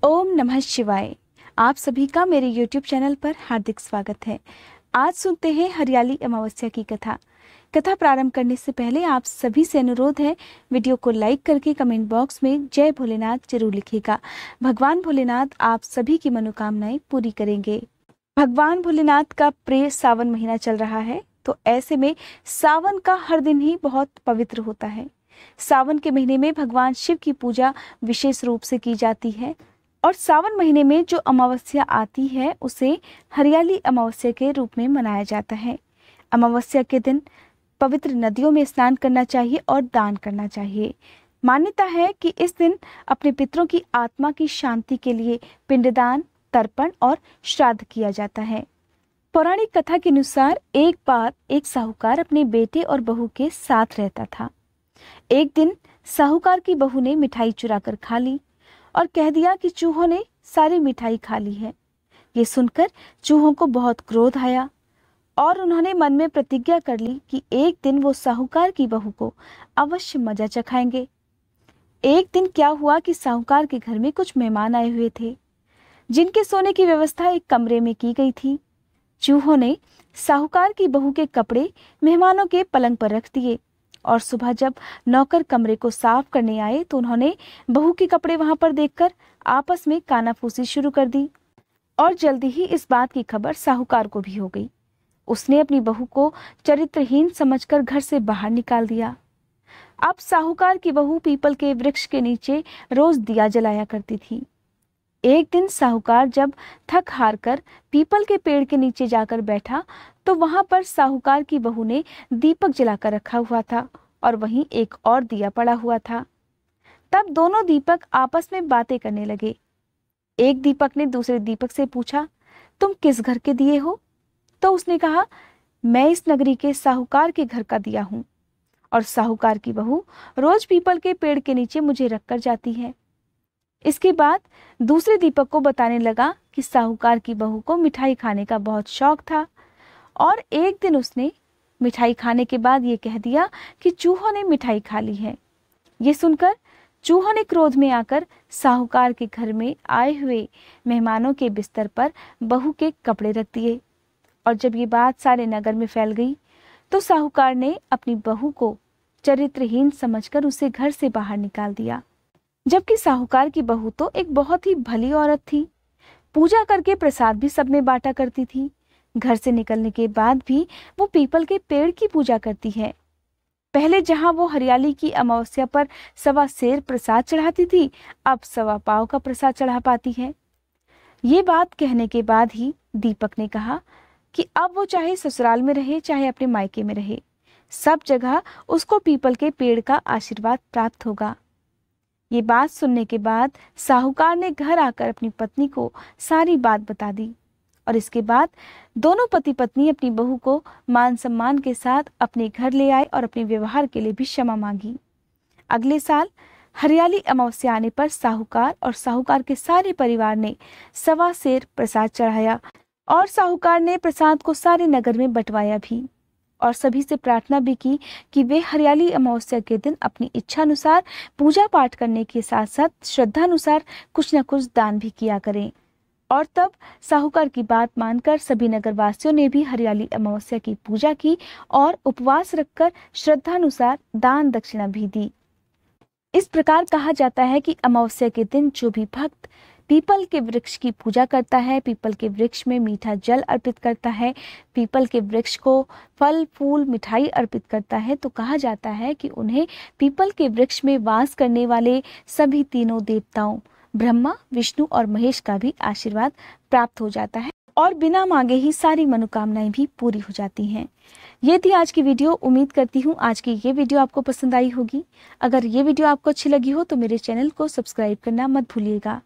ओम नमः शिवाय। आप सभी का मेरे YouTube चैनल पर हार्दिक स्वागत है। आज सुनते हैं हरियाली अमावस्या की कथा। कथा प्रारंभ करने से पहले आप सभी से अनुरोध है, वीडियो को लाइक करके कमेंट बॉक्स में जय भोलेनाथ जरूर लिखिएगा। भगवान भोलेनाथ आप सभी की मनोकामनाएं पूरी करेंगे। भगवान भोलेनाथ का प्रिय सावन महीना चल रहा है, तो ऐसे में सावन का हर दिन ही बहुत पवित्र होता है। सावन के महीने में भगवान शिव की पूजा विशेष रूप से की जाती है और सावन महीने में जो अमावस्या आती है उसे हरियाली अमावस्या के रूप में मनाया जाता है। अमावस्या के दिन पवित्र नदियों में स्नान करना चाहिए और दान करना चाहिए। मान्यता है कि इस दिन अपने पितरों की आत्मा की शांति के लिए पिंडदान, तर्पण और श्राद्ध किया जाता है। पौराणिक कथा के अनुसार एक बार एक साहूकार अपने बेटे और बहू के साथ रहता था। एक दिन साहूकार की बहू ने मिठाई चुरा कर खा ली और कह दिया कि चूहों ने सारी मिठाई खा ली है। ये सुनकर चूहों को बहुत क्रोध आया और उन्होंने मन में प्रतिज्ञा कर ली कि एक दिन वो साहूकार की बहू को अवश्य मजा चखाएंगे। एक दिन क्या हुआ कि साहूकार के घर में कुछ मेहमान आए हुए थे, जिनके सोने की व्यवस्था एक कमरे में की गई थी। चूहों ने साहूकार की बहू के कपड़े मेहमानों के पलंग पर रख दिए और सुबह जब नौकर कमरे को साफ करने आए तो उन्होंने बहू के कपड़े वहां पर देखकर आपस में कानाफूसी शुरू कर दी और जल्दी ही इस बात की खबर साहूकार को भी हो गई। उसने अपनी बहू को चरित्रहीन समझकर घर से बाहर निकाल दिया। अब साहूकार की बहू पीपल के वृक्ष के नीचे रोज दिया जलाया करती थी। एक दिन साहूकार जब थक हार कर पीपल के पेड़ के नीचे जाकर बैठा तो वहां पर साहूकार की बहू ने दीपक जलाकर रखा हुआ था और वहीं एक और दिया पड़ा हुआ था। तब दोनों दीपक आपस में बातें करने लगे। एक दीपक ने दूसरे दीपक से पूछा, तुम किस घर के दिए हो? तो उसने कहा, मैं इस नगरी के साहूकार के घर का दिया हूं और साहूकार की बहू रोज पीपल के पेड़ के नीचे मुझे रखकर जाती है। इसके बाद दूसरे दीपक को बताने लगा कि साहूकार की बहू को मिठाई खाने का बहुत शौक था और एक दिन उसने मिठाई खाने के बाद ये कह दिया कि चूहों ने मिठाई खा ली है। ये सुनकर चूहों ने क्रोध में आकर साहूकार के घर में आए हुए मेहमानों के बिस्तर पर बहू के कपड़े रख दिए और जब ये बात सारे नगर में फैल गई तो साहूकार ने अपनी बहू को चरित्रहीन समझकर उसे घर से बाहर निकाल दिया। जबकि साहूकार की बहू तो एक बहुत ही भली औरत थी, पूजा करके प्रसाद भी सब में बांटा करती थी। घर से निकलने के बाद भी वो पीपल के पेड़ की पूजा करती है। पहले जहां वो हरियाली की अमावस्या पर 1.25 सेर प्रसाद चढ़ाती थी, अब 1.25 पाव का प्रसाद चढ़ा पाती है। ये बात कहने के बाद ही दीपक ने कहा कि अब वो चाहे ससुराल में रहे चाहे अपने मायके में रहे, सब जगह उसको पीपल के पेड़ का आशीर्वाद प्राप्त होगा। ये बात सुनने के बाद साहूकार ने घर आकर अपनी पत्नी को सारी बात बता दी और इसके बाद दोनों पति पत्नी अपनी बहू को मान सम्मान के साथ अपने घर ले आए और अपने व्यवहार के लिए भी क्षमा मांगी। अगले साल हरियाली अमावस्या आने पर साहूकार और साहूकार के सारे परिवार ने 1.25 सेर प्रसाद चढ़ाया और साहूकार ने प्रसाद को सारे नगर में बंटवाया भी और सभी से प्रार्थना भी की कि वे हरियाली अमावस्या के दिन अपनी इच्छा अनुसार पूजा पाठ करने के साथ साथ श्रद्धानुसार कुछ न कुछ दान भी किया करें। और तब साहूकार की बात मानकर सभी नगरवासियों ने भी हरियाली अमावस्या की पूजा की और उपवास रखकर श्रद्धानुसार दान दक्षिणा भी दी। इस प्रकार कहा जाता है कि अमावस्या के दिन जो भी भक्त पीपल के वृक्ष की पूजा करता है, पीपल के वृक्ष में मीठा जल अर्पित करता है, पीपल के वृक्ष को फल फूल मिठाई अर्पित करता है, तो कहा जाता है कि उन्हें पीपल के वृक्ष में वास करने वाले सभी तीनों देवताओं ब्रह्मा, विष्णु और महेश का भी आशीर्वाद प्राप्त हो जाता है और बिना मांगे ही सारी मनोकामनाएं भी पूरी हो जाती हैं। ये थी आज की वीडियो। उम्मीद करती हूँ आज की ये वीडियो आपको पसंद आई होगी। अगर ये वीडियो आपको अच्छी लगी हो तो मेरे चैनल को सब्सक्राइब करना मत भूलिएगा।